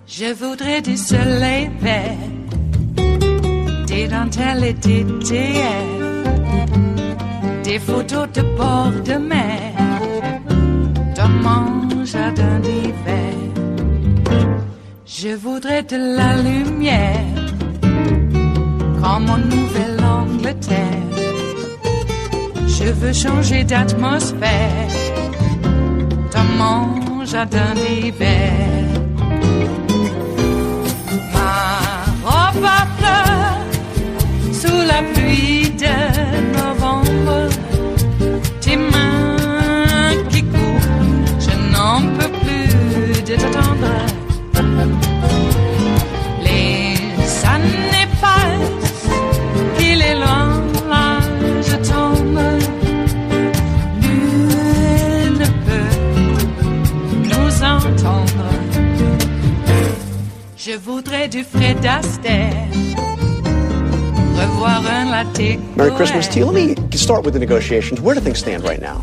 Je voudrais du soleil vert, des dentelles et des théâtres, des photos de bord de mer, dans mon jardin d'hiver. Je voudrais de la lumière, comme en Nouvelle-Angleterre. Je veux changer d'atmosphère, dans mon jardin d'hiver. Ma fleur, sous la pluie de novembre, tes mains qui courent, je n'en peux plus de t'attendre. Les années passent, qu'il est loin, là je tombe. Nul ne peut nous entendre. Je voudrais du Fred Astaire, revoir un latte. Merry Christmas to you. Let me start with the negotiations. Where do things stand right now?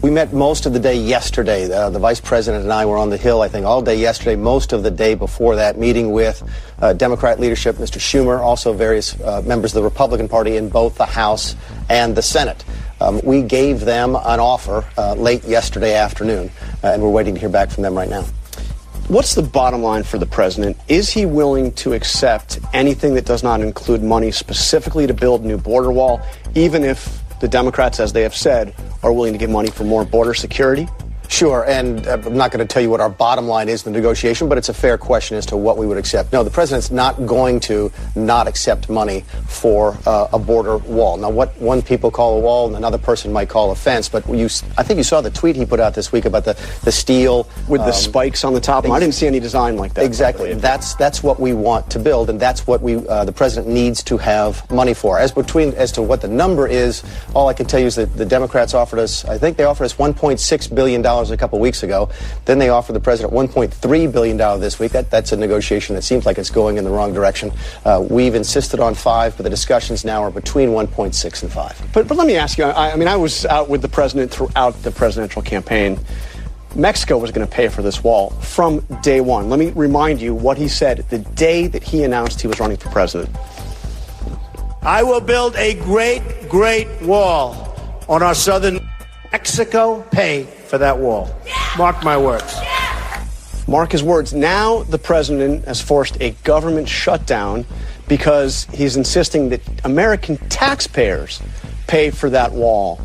We met most of the day yesterday. The Vice President and I were on the Hill, I think, all day yesterday, most of the day before that, meeting with Democrat leadership, Mr. Schumer, also various members of the Republican Party in both the House and the Senate. We gave them an offer late yesterday afternoon, and we're waiting to hear back from them right now. What's the bottom line for the president? Is he willing to accept anything that does not include money specifically to build a new border wall, even if the Democrats, as they have said, are willing to give money for more border security? Sure, and I'm not going to tell you what our bottom line is in the negotiation, but it's a fair question as to what we would accept. No, the president's not going to not accept money for a border wall. Now, what one people call a wall and another person might call a fence, but I think you saw the tweet he put out this week about the steel. With the spikes on the top. I didn't see any design like that. Exactly. That's what we want to build, and that's what the president needs to have money for. As to what the number is, all I can tell you is that the Democrats offered us, I think they offered us $1.6 billion a couple weeks ago. Then they offered the president $1.3 billion this week. That's a negotiation that seems like it's going in the wrong direction. We've insisted on 5, but the discussions now are between 1.6 and 5. But let me ask you, I was out with the president throughout the presidential campaign. Mexico was going to pay for this wall from day one. Let me remind you what he said the day that he announced he was running for president. I will build a great, great wall on our southern. Mexico pay for that wall. Mark my words. Mark his words. Now the president has forced a government shutdown because he's insisting that American taxpayers pay for that wall.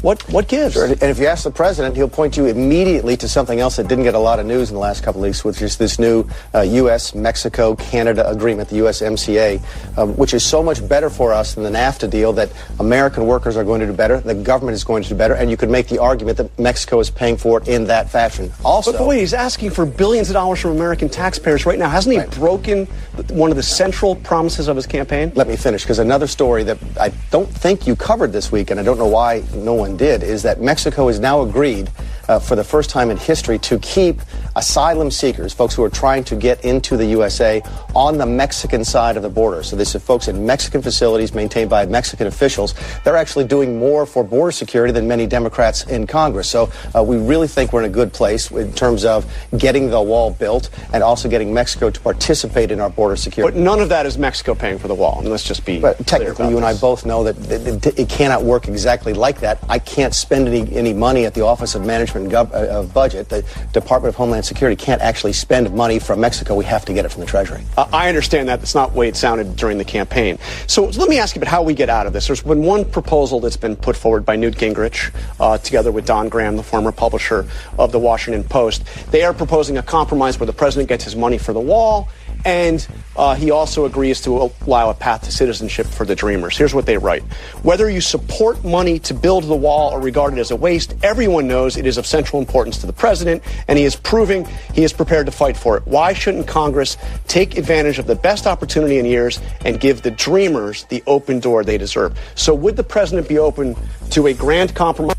What gives? Sure. And if you ask the president, he'll point you immediately to something else that didn't get a lot of news in the last couple of weeks, which is this new U.S.-Mexico-Canada agreement, the USMCA, which is so much better for us than the NAFTA deal that American workers are going to do better, the government is going to do better, and you could make the argument that Mexico is paying for it in that fashion. Also, but wait, he's asking for billions of dollars from American taxpayers right now. Hasn't he broken one of the central promises of his campaign? Let me finish, because another story that I don't think you covered this week, and I don't know why no one did, is that Mexico has now agreed for the first time in history to keep asylum seekers, folks who are trying to get into the USA, on the Mexican side of the border. So this is folks in Mexican facilities maintained by Mexican officials. They're actually doing more for border security than many Democrats in Congress. So we really think we're in a good place in terms of getting the wall built and also getting Mexico to participate in our border security. But none of that is Mexico paying for the wall. And let's just be clear. Technically, you and I both know that it cannot work exactly like that. I can't spend any money at the Office of Management of Budget. The Department of Homeland Security can't actually spend money from Mexico. We have to get it from the Treasury. I understand that. That's not the way it sounded during the campaign. So let me ask you about how we get out of this. There's been one proposal that's been put forward by Newt Gingrich, together with Don Graham, the former publisher of the Washington Post. They are proposing a compromise where the president gets his money for the wall And he also agrees to allow a path to citizenship for the Dreamers. Here's what they write. Whether you support money to build the wall or regard it as a waste, everyone knows it is of central importance to the president, and he is proving he is prepared to fight for it. Why shouldn't Congress take advantage of the best opportunity in years and give the Dreamers the open door they deserve? So would the president be open to a grand compromise?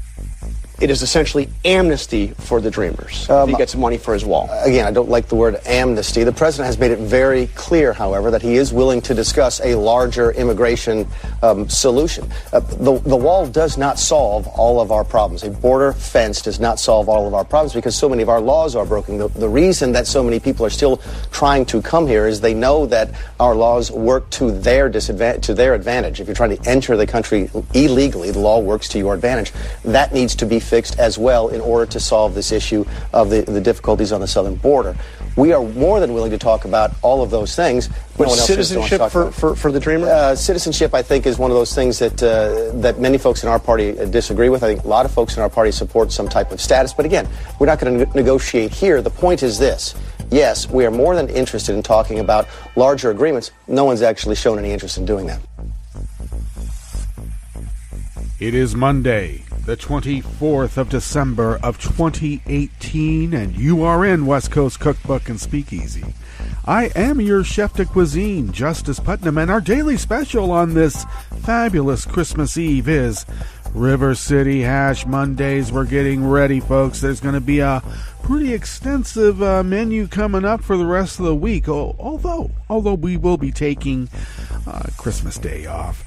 It is essentially amnesty for the Dreamers. He gets money for his wall. Again, I don't like the word amnesty. The president has made it very clear, however, that he is willing to discuss a larger immigration solution. The wall does not solve all of our problems. A border fence does not solve all of our problems because so many of our laws are broken. The reason that so many people are still trying to come here is they know that our laws work to their advantage. If you're trying to enter the country illegally, the law works to your advantage. That needs to be fixed as well in order to solve this issue of the difficulties on the southern border. We are more than willing to talk about all of those things. But citizenship for the Dreamers? Citizenship, I think, is one of those things that many folks in our party disagree with. I think a lot of folks in our party support some type of status. But again, we're not going to negotiate here. The point is this. Yes, we are more than interested in talking about larger agreements. No one's actually shown any interest in doing that. It is Monday, the 24th of December of 2018, and you are in West Coast Cookbook and Speakeasy. I am your chef de cuisine, Justice Putnam, and our daily special on this fabulous Christmas Eve is River City Hash Mondays. We're getting ready, folks. There's going to be a pretty extensive menu coming up for the rest of the week, although we will be taking Christmas Day off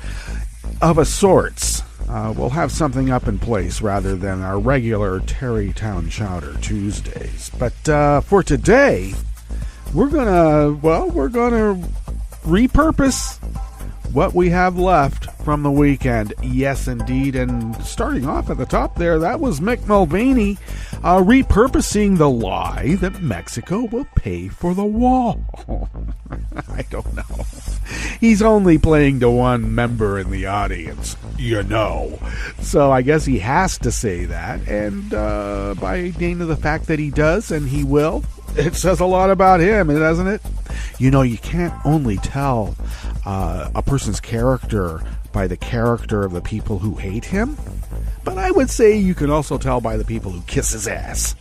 of a sorts. We'll have something up in place rather than our regular Terrytown Chowder Tuesdays. But for today, we're gonna repurpose what we have left from the weekend. Yes, indeed. And starting off at the top there, that was Mick Mulvaney repurposing the lie that Mexico will pay for the wall. I don't know. He's only playing to one member in the audience, you know. So I guess he has to say that. And by dint of the fact that he does and he will, it says a lot about him, doesn't it? You know, you can't only tell a person's character by the character of the people who hate him, but I would say you can also tell by the people who kiss his ass.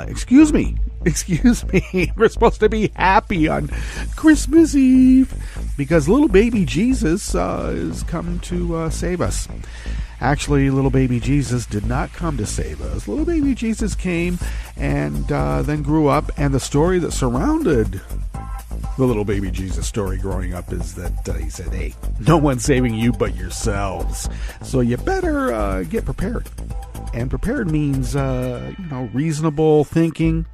Excuse me. We're supposed to be happy on Christmas Eve because little baby Jesus is come to save us. Actually, little baby Jesus did not come to save us. Little baby Jesus came and then grew up, and the story that surrounded the little baby Jesus story growing up is that he said, hey, no one's saving you but yourselves. So you better get prepared. And prepared means, reasonable thinking,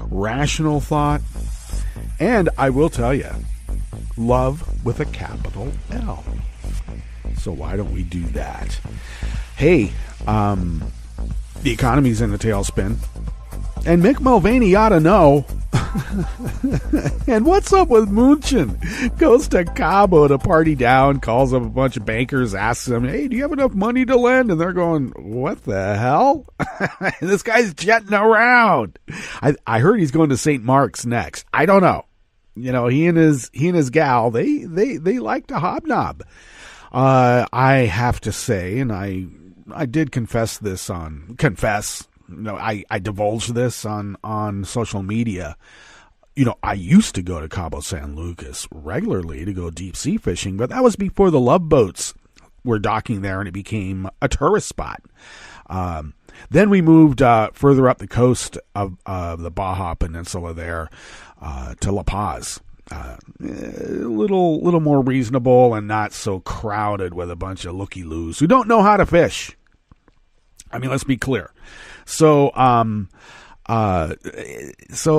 rational thought, and I will tell you, love with a capital L. So why don't we do that? Hey, the economy's in a tailspin, and Mick Mulvaney ought to know. And what's up with Munchin? Goes to Cabo to party down, calls up a bunch of bankers, asks them, hey, do you have enough money to lend? And they're going, what the hell? This guy's jetting around. I heard he's going to St. Mark's next. I don't know. You know, he and his gal, they like to hobnob. I have to say, and I did confess this I divulged this on social media. You know, I used to go to Cabo San Lucas regularly to go deep sea fishing, but that was before the love boats were docking there and it became a tourist spot. Then we moved further up the coast of the Baja Peninsula there to La Paz. A little more reasonable and not so crowded with a bunch of looky-loos who don't know how to fish. I mean, let's be clear. So I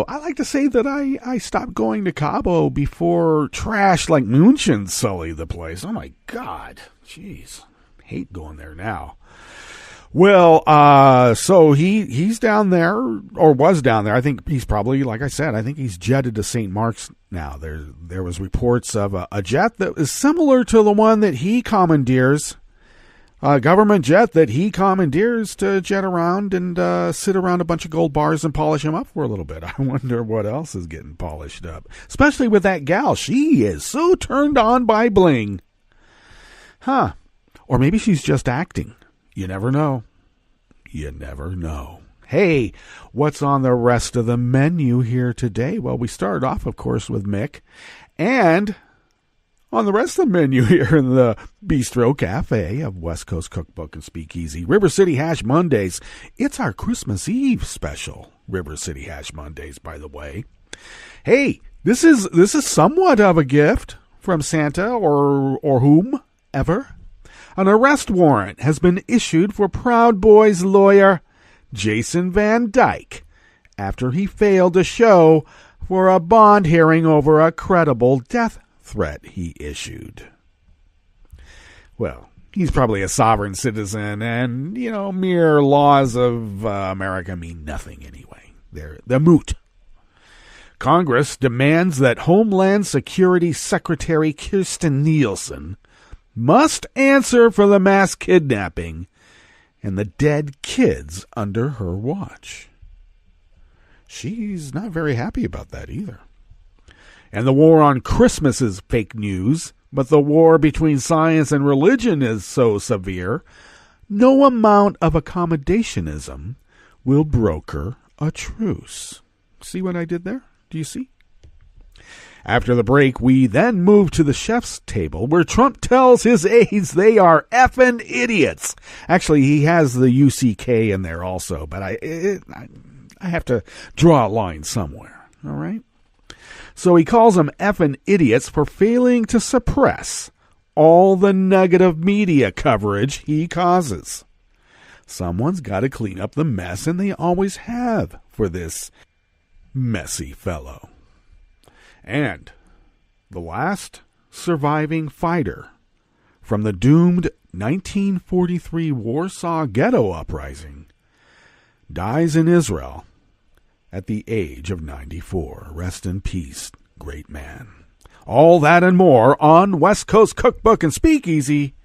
like to say that I stopped going to Cabo before trash like Munchin sullied the place. Oh my God. Jeez. Hate going there now. Well, so he's down there, or was down there. I think he's probably, like I said, I think he's jetted to St. Mark's now. There was reports of a jet that is similar to the one that he commandeers a government jet that he commandeers to jet around and sit around a bunch of gold bars and polish him up for a little bit. I wonder what else is getting polished up, especially with that gal. She is so turned on by bling. Huh. Or maybe she's just acting. You never know. You never know. Hey, what's on the rest of the menu here today? Well, we started off, of course, with Mick. And on the rest of the menu here in the Bistro Cafe of West Coast Cookbook and Speakeasy, River City Hash Mondays. It's our Christmas Eve special, River City Hash Mondays, by the way. Hey, this is somewhat of a gift from Santa or whomever. An arrest warrant has been issued for Proud Boys lawyer Jason Van Dyke after he failed to show for a bond hearing over a credible death threat he issued. Well, he's probably a sovereign citizen, and, mere laws of America mean nothing anyway. They're moot. Congress demands that Homeland Security Secretary Kirstjen Nielsen must answer for the mass kidnapping and the dead kids under her watch. She's not very happy about that either. And the war on Christmas is fake news, but the war between science and religion is so severe, no amount of accommodationism will broker a truce. See what I did there? Do you see? After the break, we then move to the chef's table, where Trump tells his aides they are effing idiots. Actually, he has the UCK in there also, but I have to draw a line somewhere, all right? So he calls them effing idiots for failing to suppress all the negative media coverage he causes. Someone's got to clean up the mess, and they always have for this messy fellow. And the last surviving fighter from the doomed 1943 Warsaw Ghetto uprising dies in Israel at the age of 94. Rest in peace, great man. All that and more on West Coast Cookbook and Speakeasy.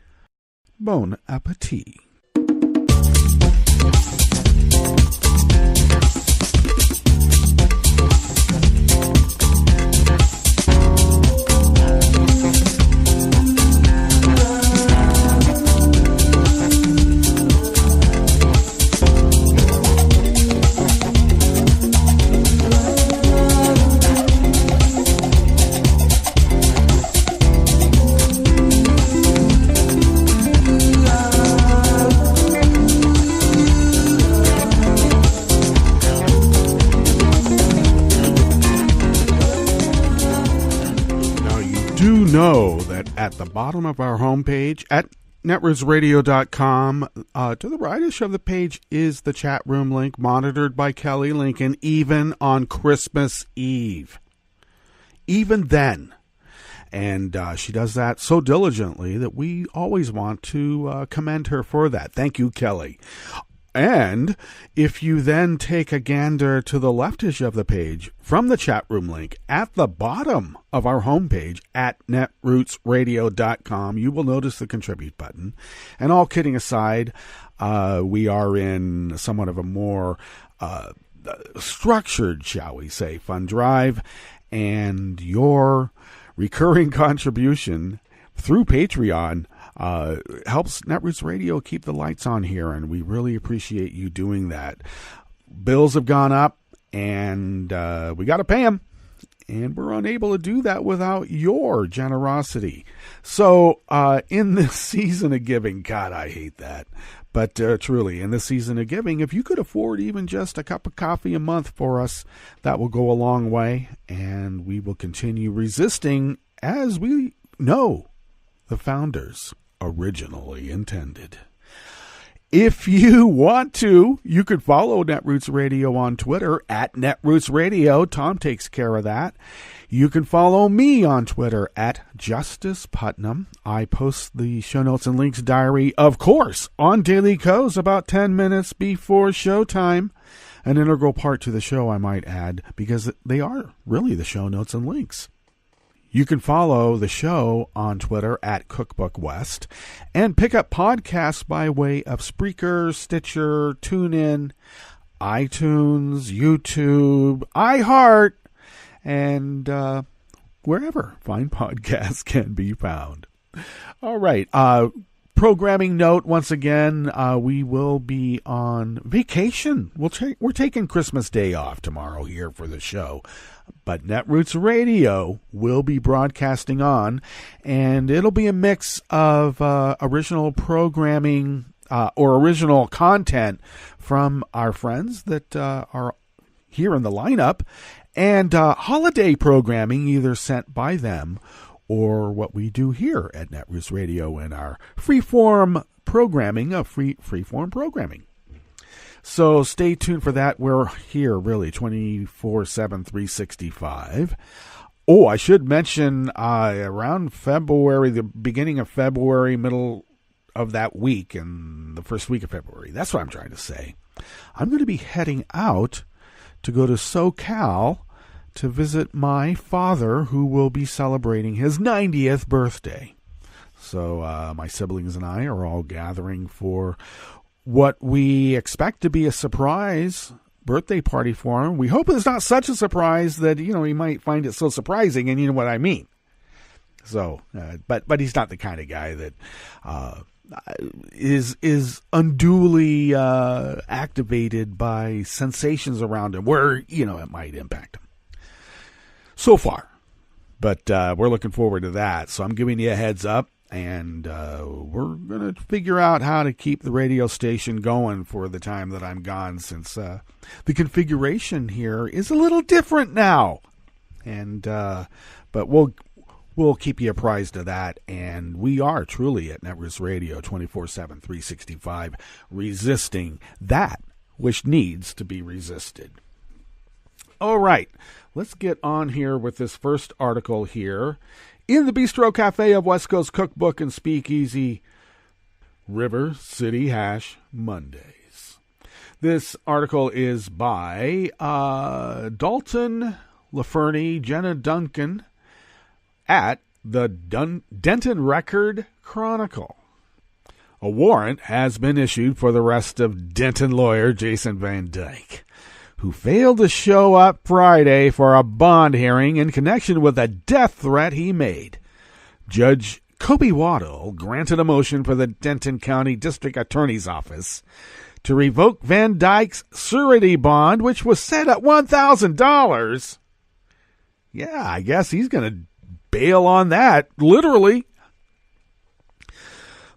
Bon appetit. Know that at the bottom of our homepage at netrootsradio.com, to the rightish of the page is the chat room link monitored by Kelly Lincoln, even on Christmas Eve. Even then. And she does that so diligently that we always want to commend her for that. Thank you, Kelly. And if you then take a gander to the leftish of the page from the chat room link at the bottom of our homepage at netrootsradio.com, you will notice the contribute button. And all kidding aside, we are in somewhat of a more structured, shall we say, fund drive. And your recurring contribution through Patreon helps Netroots Radio keep the lights on here, and we really appreciate you doing that. Bills have gone up, and we got to pay them, and we're unable to do that without your generosity. So in this season of giving, God, I hate that, but truly, in this season of giving, if you could afford even just a cup of coffee a month for us, that will go a long way, and we will continue resisting as we know the founders originally intended. If you want to, you could follow Netroots Radio on Twitter at Netroots Radio. Tom takes care of that. You can follow me on Twitter at Justice Putnam. I post the show notes and links diary, of course, on Daily Co's about 10 minutes before showtime. An integral part to the show, I might add, because they are really the show notes and links. You can follow the show on Twitter at Cookbook West and pick up podcasts by way of Spreaker, Stitcher, TuneIn, iTunes, YouTube, iHeart, and wherever fine podcasts can be found. All right. Programming note, once again, we will be on vacation. We're taking Christmas Day off tomorrow here for the show. But Netroots Radio will be broadcasting on, and it'll be a mix of original programming or original content from our friends that are here in the lineup, and holiday programming either sent by them or what we do here at Netroots Radio in our freeform programming of freeform programming. So stay tuned for that. We're here really 24/7, 365. Oh, I should mention around February, the beginning of February, middle of that week, and the first week of February. That's what I'm trying to say. I'm going to be heading out to go to SoCal to visit my father, who will be celebrating his 90th birthday. So my siblings and I are all gathering for what we expect to be a surprise birthday party for him. We hope it's not such a surprise that, he might find it so surprising, and you know what I mean. So, but he's not the kind of guy that is unduly activated by sensations around him where, it might impact him. So far. But we're looking forward to that. So I'm giving you a heads up. And we're going to figure out how to keep the radio station going for the time that I'm gone, since the configuration here is a little different now. And but we'll keep you apprised of that. And we are truly at Netroots Radio 24/7, 365, resisting that which needs to be resisted. All right, let's get on here with this first article here. In the Bistro Cafe of West Coast Cookbook and Speakeasy, River City Hash Mondays. This article is by Dalton LaFerny, Jenna Duncan, at the Denton Record Chronicle. A warrant has been issued for the arrest of Denton lawyer Jason Van Dyke, who failed to show up Friday for a bond hearing in connection with a death threat he made. Judge Kobe Waddle granted a motion for the Denton County District Attorney's Office to revoke Van Dyke's surety bond, which was set at $1,000. Yeah, I guess he's going to bail on that, literally.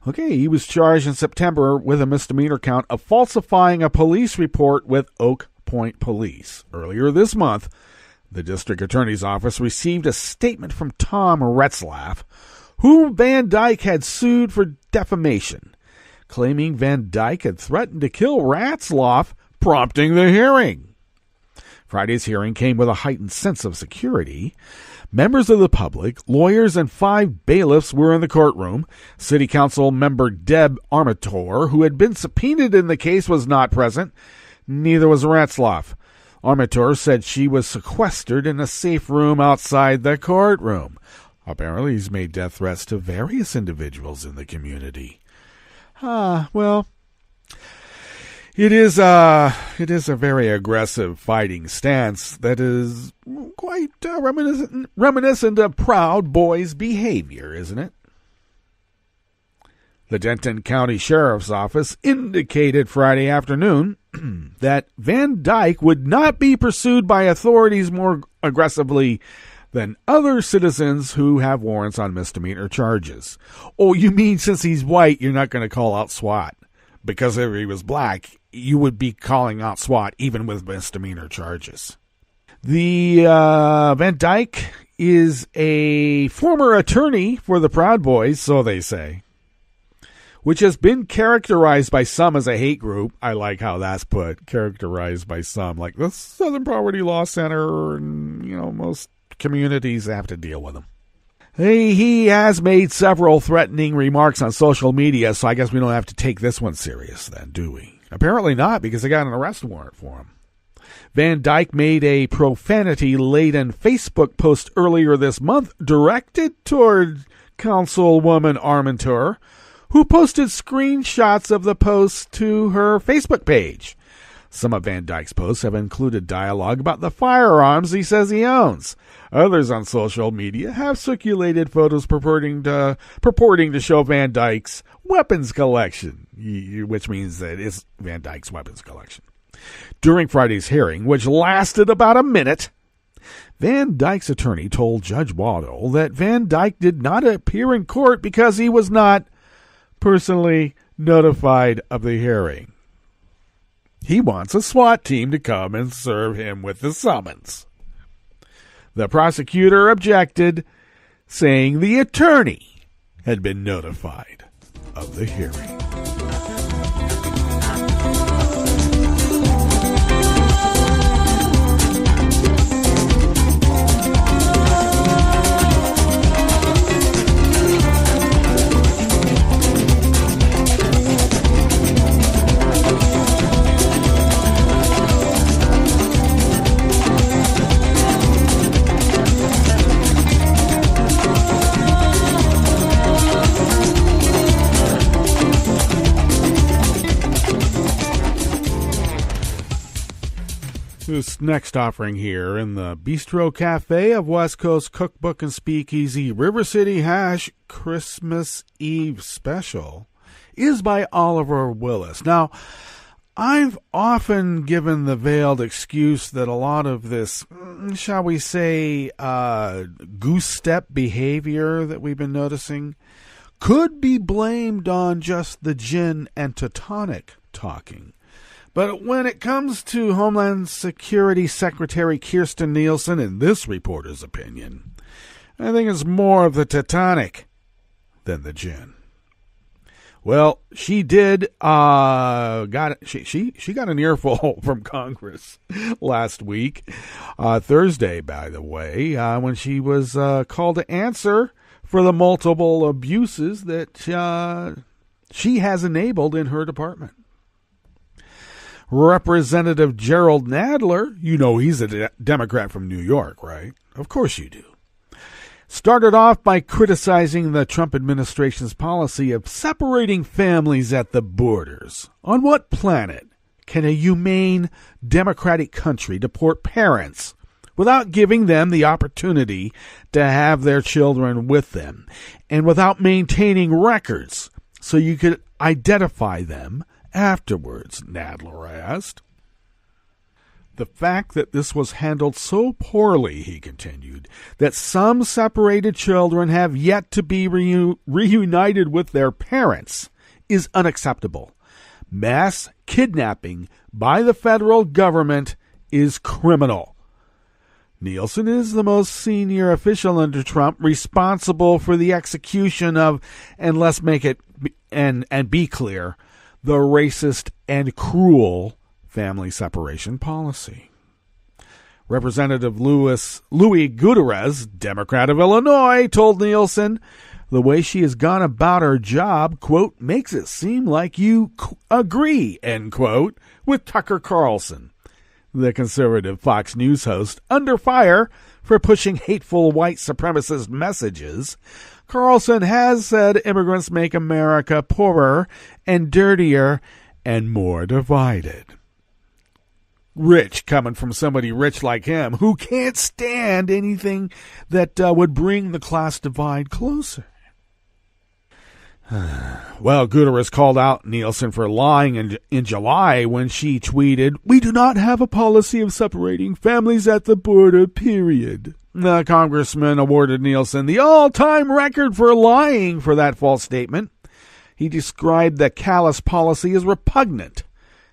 Okay, he was charged in September with a misdemeanor count of falsifying a police report with Oak Point Police. Earlier this month, the district attorney's office received a statement from Tom Retzlaff, whom Van Dyke had sued for defamation, claiming Van Dyke had threatened to kill Retzlaff, prompting the hearing. Friday's hearing came with a heightened sense of security. Members of the public, lawyers, and 5 bailiffs were in the courtroom. City Council member Deb Armator, who had been subpoenaed in the case, was not present. Neither was Retzlaff. Armator said she was sequestered in a safe room outside the courtroom. Apparently, he's made death threats to various individuals in the community. Well, it is a very aggressive fighting stance that is quite reminiscent of Proud Boys behavior, isn't it? The Denton County Sheriff's Office indicated Friday afternoon that Van Dyke would not be pursued by authorities more aggressively than other citizens who have warrants on misdemeanor charges. Oh, you mean since he's white, you're not going to call out SWAT? Because if he was black, you would be calling out SWAT even with misdemeanor charges. The Van Dyke is a former attorney for the Proud Boys, so they say, which has been characterized by some as a hate group. I like how that's put, characterized by some, like the Southern Poverty Law Center, and, most communities have to deal with them. He has made several threatening remarks on social media, so I guess we don't have to take this one serious then, do we? Apparently not, because they got an arrest warrant for him. Van Dyke made a profanity-laden Facebook post earlier this month directed toward Councilwoman Armenteur, who posted screenshots of the post to her Facebook page. Some of Van Dyke's posts have included dialogue about the firearms he says he owns. Others on social media have circulated photos purporting to show Van Dyke's weapons collection, which means that it's Van Dyke's weapons collection. During Friday's hearing, which lasted about a minute, Van Dyke's attorney told Judge Waddell that Van Dyke did not appear in court because he was not personally notified of the hearing. He wants a SWAT team to come and serve him with the summons. The prosecutor objected, saying the attorney had been notified of the hearing. This next offering here in the Bistro Cafe of West Coast Cookbook and Speakeasy River City Hash Christmas Eve Special is by Oliver Willis. Now, I've often given the veiled excuse that a lot of this, shall we say, goose step behavior that we've been noticing could be blamed on just the gin and tonic talking. But when it comes to Homeland Security Secretary Kirstjen Nielsen, in this reporter's opinion, I think it's more of the tonic than the gin. Well, she did she got an earful from Congress last week, Thursday, by the way, when she was called to answer for the multiple abuses that she has enabled in her department. Representative Gerald Nadler, you know he's a Democrat from New York, right? Of course you do. Started off by criticizing the Trump administration's policy of separating families at the borders. On what planet can a humane, democratic country deport parents without giving them the opportunity to have their children with them, and without maintaining records so you could identify them afterwards? Nadler asked. The fact that this was handled so poorly, he continued, that some separated children have yet to be reunited with their parents is unacceptable. Mass kidnapping by the federal government is criminal. Nielsen is the most senior official under Trump responsible for the execution of, and let's make it and be clear, the racist and cruel family separation policy. Representative Louis Gutierrez, Democrat of Illinois, told Nielsen the way she has gone about her job, quote, makes it seem like you agree, end quote, with Tucker Carlson, the conservative Fox News host, under fire for pushing hateful white supremacist messages. Carlson has said immigrants make America poorer and dirtier and more divided. Rich, coming from somebody rich like him, who can't stand anything that would bring the class divide closer. Well, Gutierrez called out Nielsen for lying in July when she tweeted, "We do not have a policy of separating families at the border, period." The congressman awarded Nielsen the all-time record for lying for that false statement. He described the callous policy as repugnant.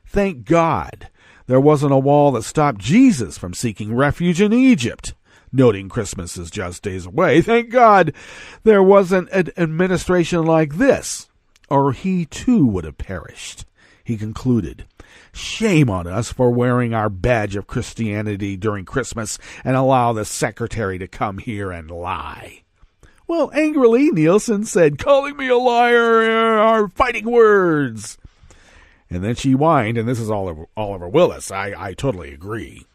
Thank God there wasn't a wall that stopped Jesus from seeking refuge in Egypt. Noting Christmas is just days away, thank God there wasn't an administration like this, or he too would have perished. He concluded, "Shame on us for wearing our badge of Christianity during Christmas and allow the secretary to come here and lie." Well, angrily, Nielsen said, "Calling me a liar are fighting words." And then she whined, and this is Oliver Willis. I totally agree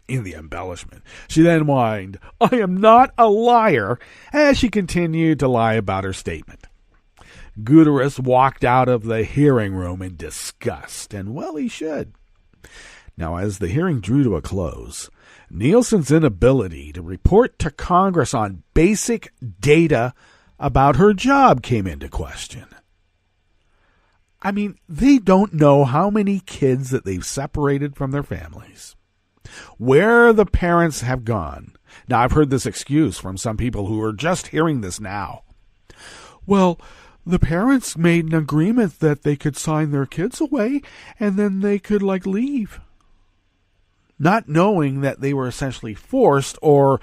in the embellishment. She then whined, "I am not a liar," as she continued to lie about her statement. Guterres walked out of the hearing room in disgust, and well, he should. Now, as the hearing drew to a close, Nielsen's inability to report to Congress on basic data about her job came into question. I mean, they don't know how many kids that they've separated from their families, where the parents have gone. Now, I've heard this excuse from some people who are just hearing this now. Well, the parents made an agreement that they could sign their kids away and then they could, leave. Not knowing that they were essentially forced or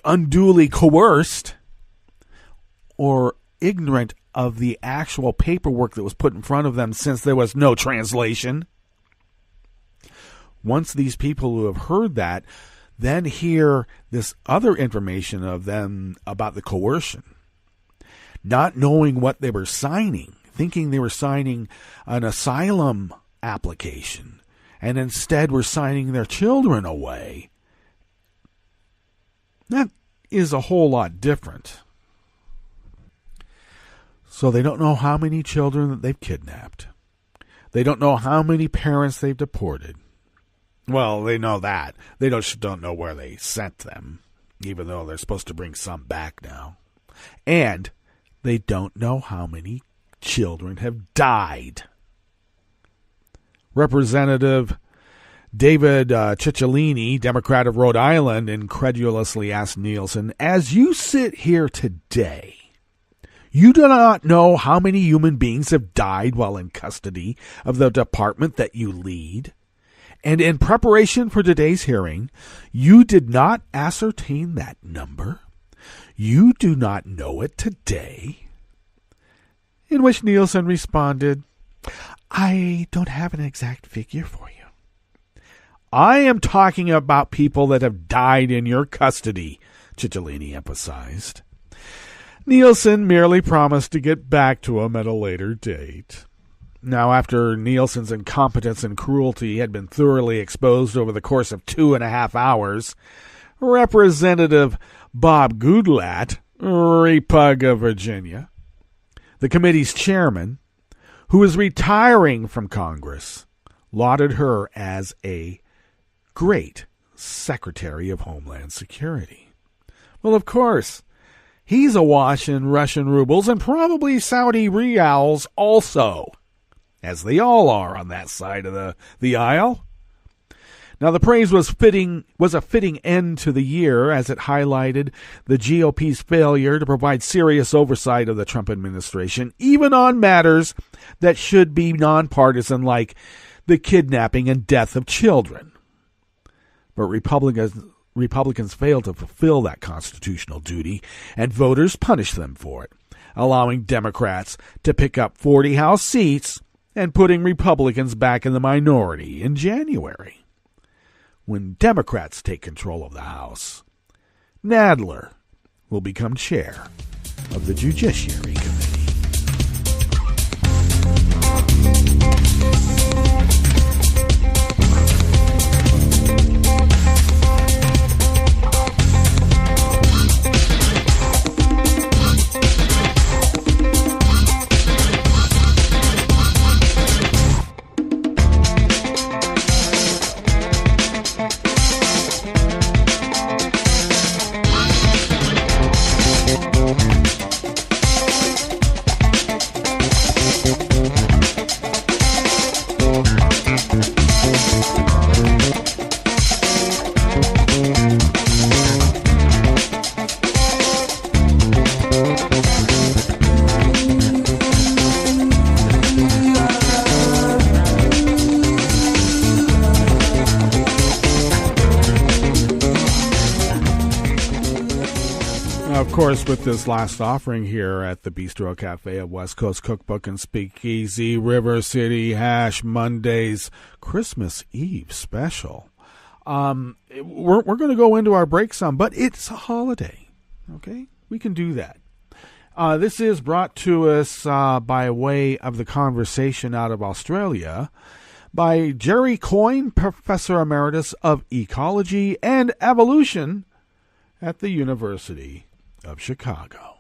unduly coerced or ignorant of the actual paperwork that was put in front of them, since there was no translation. Once these people who have heard that then hear this other information of them about the coercion, not knowing what they were signing, thinking they were signing an asylum application, and instead were signing their children away, that is a whole lot different. So they don't know how many children that they've kidnapped. They don't know how many parents they've deported. Well, they know that. They don't know where they sent them, even though they're supposed to bring some back now. And they don't know how many children have died. Representative David Cicciolini, Democrat of Rhode Island, incredulously asked Nielsen, "As you sit here today, you do not know how many human beings have died while in custody of the department that you lead? And in preparation for today's hearing, you did not ascertain that number? You do not know it today?" In which Nielsen responded, "I don't have an exact figure for you. I am talking about people that have died in your custody," Cicciolini emphasized. Nielsen merely promised to get back to him at a later date. Now, after Nielsen's incompetence and cruelty had been thoroughly exposed over the course of 2.5 hours, Representative Bob Goodlatte, Repug of Virginia, the committee's chairman, who is retiring from Congress, lauded her as a great Secretary of Homeland Security. Well, of course, he's awash in Russian rubles and probably Saudi rials also, as they all are on that side of the aisle. Now, the praise was a fitting end to the year, as it highlighted the GOP's failure to provide serious oversight of the Trump administration, even on matters that should be nonpartisan, like the kidnapping and death of children. But Republicans failed to fulfill that constitutional duty, and voters punished them for it, allowing Democrats to pick up 40 House seats and putting Republicans back in the minority in January. When Democrats take control of the House, Nadler will become chair of the Judiciary Committee. Of course, with this last offering here at the Bistro Cafe of West Coast Cookbook and Speakeasy, River City Hash Mondays Christmas Eve special. We're going to go into our break some, but it's a holiday, okay? We can do that. This is brought to us by way of the conversation out of Australia by Jerry Coyne, Professor Emeritus of Ecology and Evolution at the University of Chicago.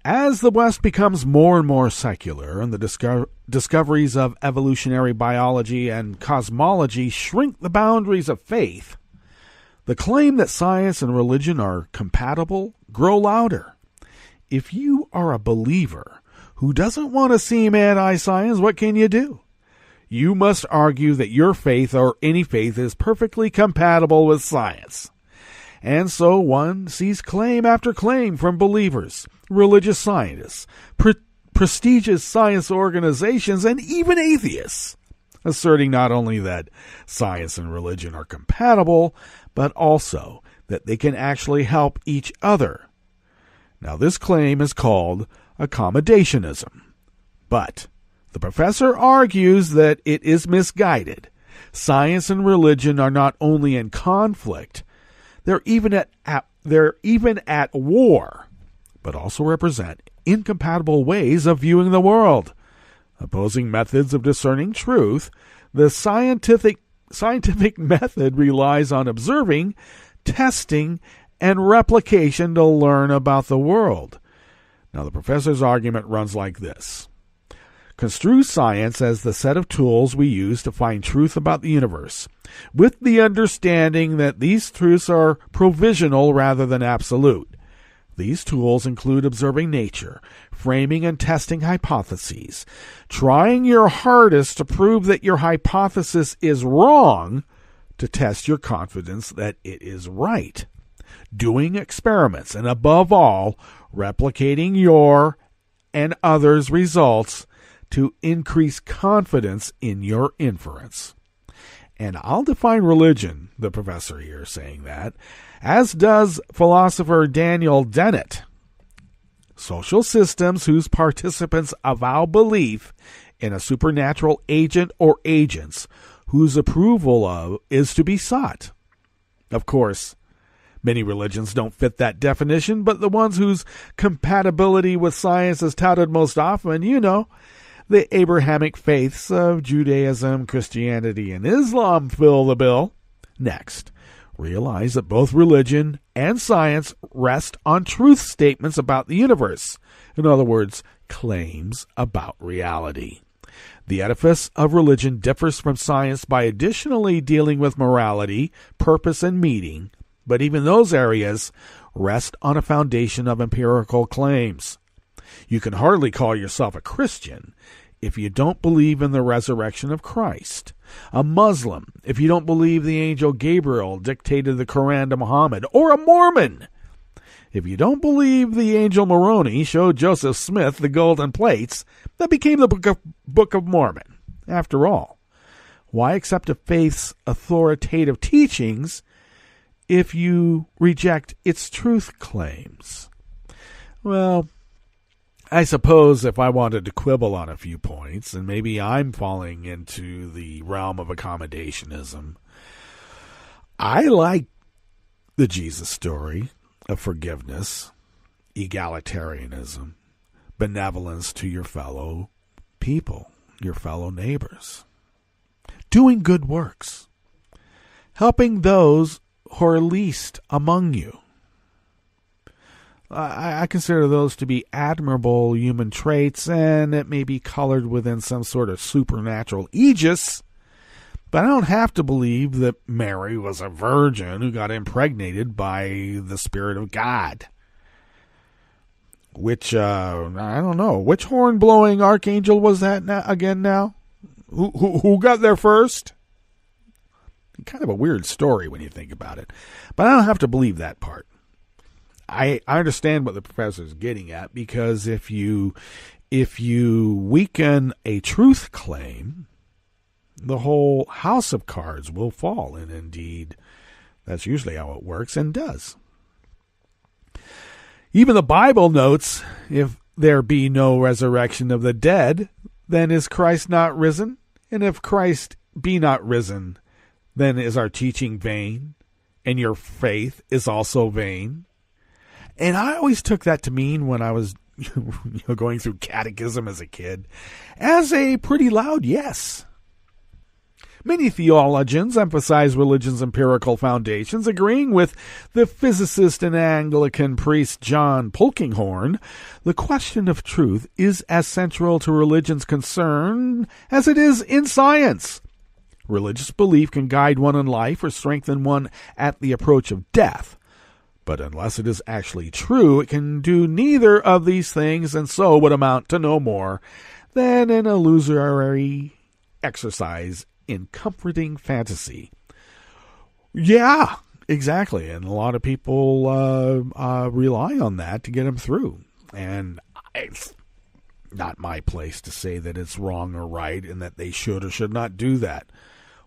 As the West becomes more and more secular and the discoveries of evolutionary biology and cosmology shrink the boundaries of faith, the claim that science and religion are compatible grow louder. If you are a believer who doesn't want to seem anti-science, what can you do? You must argue that your faith or any faith is perfectly compatible with science. And so one sees claim after claim from believers, religious scientists, prestigious science organizations, and even atheists, asserting not only that science and religion are compatible, but also that they can actually help each other. Now, this claim is called accommodationism, but the professor argues that it is misguided. Science and religion are not only in conflict, they're even at war, but also represent incompatible ways of viewing the world. Opposing methods of discerning truth, the scientific method relies on observing, testing, and replication to learn about the world. Now, the professor's argument runs like this. Construe science as the set of tools we use to find truth about the universe, with the understanding that these truths are provisional rather than absolute. These tools include observing nature, framing and testing hypotheses, trying your hardest to prove that your hypothesis is wrong to test your confidence that it is right, doing experiments, and above all, replicating your and others' results to increase confidence in your inference. And I'll define religion, the professor here is saying that, as does philosopher Daniel Dennett. Social systems whose participants avow belief in a supernatural agent or agents whose approval of is to be sought. Of course, many religions don't fit that definition, but the ones whose compatibility with science is touted most often, the Abrahamic faiths of Judaism, Christianity, and Islam fill the bill. Next, realize that both religion and science rest on truth statements about the universe. In other words, claims about reality. The edifice of religion differs from science by additionally dealing with morality, purpose, and meaning, but even those areas rest on a foundation of empirical claims. You can hardly call yourself a Christian if you don't believe in the resurrection of Christ, a Muslim if you don't believe the angel Gabriel dictated the Quran to Muhammad, or a Mormon if you don't believe the angel Moroni showed Joseph Smith the golden plates that became the Book of Mormon. After all, why accept a faith's authoritative teachings if you reject its truth claims? Well, I suppose if I wanted to quibble on a few points, and maybe I'm falling into the realm of accommodationism, I like the Jesus story of forgiveness, egalitarianism, benevolence to your fellow people, your fellow neighbors, doing good works, helping those who are least among you. I consider those to be admirable human traits, and it may be colored within some sort of supernatural aegis, but I don't have to believe that Mary was a virgin who got impregnated by the Spirit of God. Which, I don't know, which horn-blowing archangel was that now? Who got there first? Kind of a weird story when you think about it, but I don't have to believe that part. I understand what the professor is getting at, because if you weaken a truth claim, the whole house of cards will fall, and indeed, that's usually how it works and does. Even the Bible notes, if there be no resurrection of the dead, then is Christ not risen? And if Christ be not risen, then is our teaching vain, and your faith is also vain. And I always took that to mean, when I was going through catechism as a kid, as a pretty loud yes. Many theologians emphasize religion's empirical foundations, agreeing with the physicist and Anglican priest John Polkinghorne. The question of truth is as central to religion's concern as it is in science. Religious belief can guide one in life or strengthen one at the approach of death. But unless it is actually true, it can do neither of these things, and so would amount to no more than an illusory exercise in comforting fantasy. Yeah, exactly. And a lot of people rely on that to get them through. And it's not my place to say that it's wrong or right and that they should or should not do that.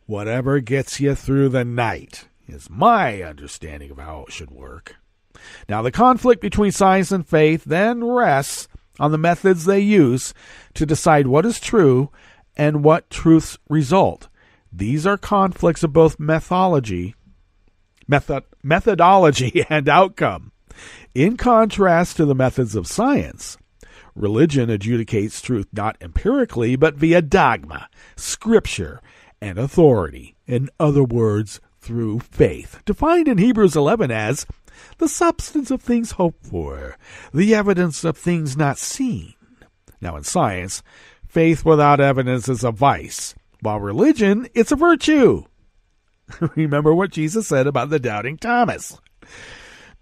Whatever gets you through the night is my understanding of how it should work. Now, the conflict between science and faith then rests on the methods they use to decide what is true and what truths result. These are conflicts of both methodology and outcome. In contrast to the methods of science, religion adjudicates truth not empirically, but via dogma, scripture, and authority. In other words, through faith, defined in Hebrews 11 as the substance of things hoped for, the evidence of things not seen. Now, in science, faith without evidence is a vice, while religion, it's a virtue. Remember what Jesus said about the doubting Thomas.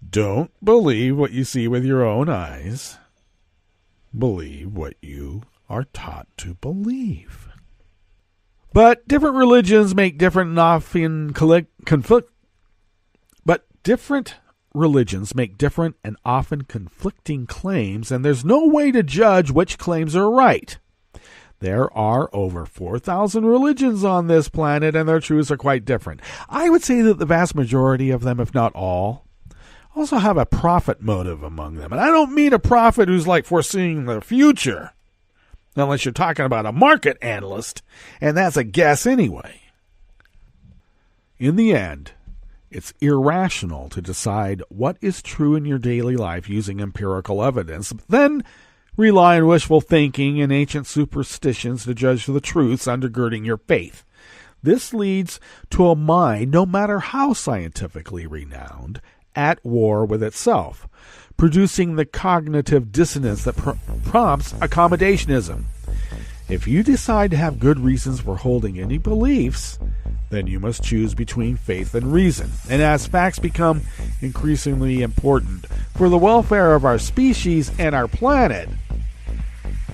Don't believe what you see with your own eyes. Believe what you are taught to believe. But different religions make different and often conflicting claims, and there's no way to judge which claims are right. There are over 4,000 religions on this planet, and their truths are quite different. I would say that the vast majority of them, if not all, also have a profit motive among them. And I don't mean a prophet who's like foreseeing the future, unless you're talking about a market analyst, and that's a guess anyway. In the end, it's irrational to decide what is true in your daily life using empirical evidence, then rely on wishful thinking and ancient superstitions to judge the truths undergirding your faith. This leads to a mind, no matter how scientifically renowned, at war with itself, producing the cognitive dissonance that prompts accommodationism. If you decide to have good reasons for holding any beliefs, then you must choose between faith and reason. And as facts become increasingly important for the welfare of our species and our planet,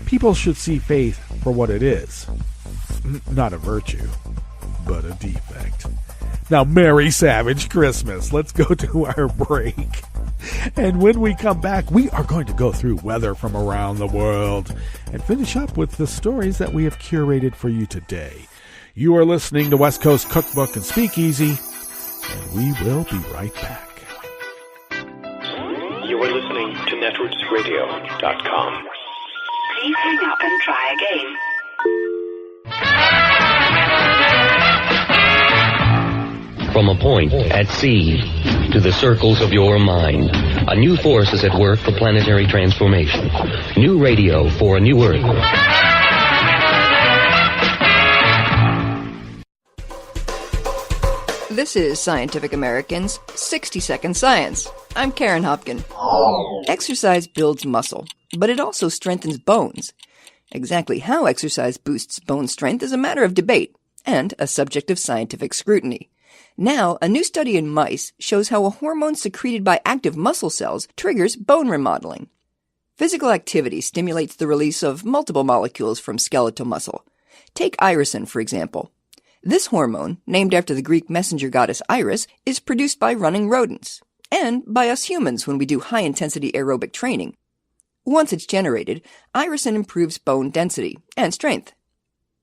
people should see faith for what it is. Not a virtue, but a defect. Now, Merry Savage Christmas. Let's go to our break. And when we come back, we are going to go through weather from around the world and finish up with the stories that we have curated for you today. You are listening to West Coast Cookbook and Speakeasy, and we will be right back. You are listening to netrootsradio.com. Please hang up and try again. From a point at sea to the circles of your mind, a new force is at work for planetary transformation. New radio for a new Earth. This is Scientific American's 60-Second Science. I'm Karen Hopkin. Exercise builds muscle, but it also strengthens bones. Exactly how exercise boosts bone strength is a matter of debate and a subject of scientific scrutiny. Now, a new study in mice shows how a hormone secreted by active muscle cells triggers bone remodeling. Physical activity stimulates the release of multiple molecules from skeletal muscle. Take irisin, for example. This hormone, named after the Greek messenger goddess Iris, is produced by running rodents, and by us humans when we do high-intensity aerobic training. Once it's generated, irisin improves bone density and strength.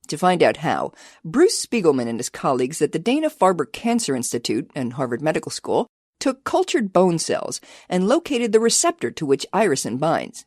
To find out how, Bruce Spiegelman and his colleagues at the Dana-Farber Cancer Institute and Harvard Medical School took cultured bone cells and located the receptor to which irisin binds.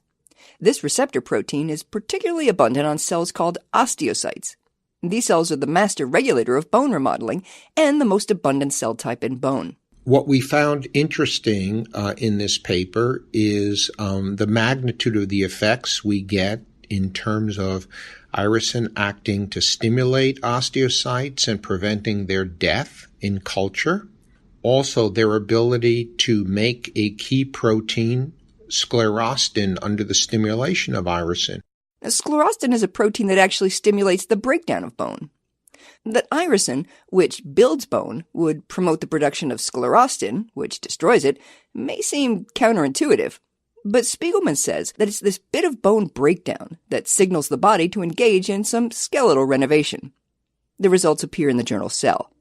This receptor protein is particularly abundant on cells called osteocytes. These cells are the master regulator of bone remodeling and the most abundant cell type in bone. What we found interesting in this paper is the magnitude of the effects we get in terms of irisin acting to stimulate osteocytes and preventing their death in culture. Also, their ability to make a key protein, sclerostin, under the stimulation of irisin. Sclerostin is a protein that actually stimulates the breakdown of bone. That irisin, which builds bone, would promote the production of sclerostin, which destroys it, may seem counterintuitive. But Spiegelman says that it's this bit of bone breakdown that signals the body to engage in some skeletal renovation. The results appear in the journal Cell.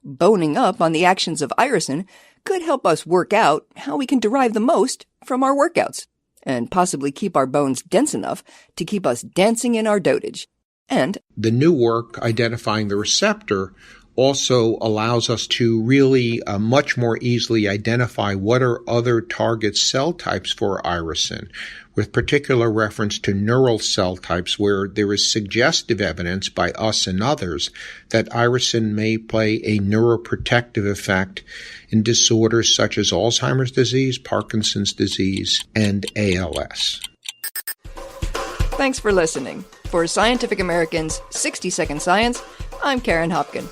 Boning up on the actions of irisin could help us work out how we can derive the most from our workouts, and possibly keep our bones dense enough to keep us dancing in our dotage. And the new work identifying the receptor also allows us to really much more easily identify what are other target cell types for irisin, with particular reference to neural cell types where there is suggestive evidence by us and others that irisin may play a neuroprotective effect in disorders such as Alzheimer's disease, Parkinson's disease, and ALS. Thanks for listening. For Scientific American's 60-Second Science, I'm Karen Hopkin.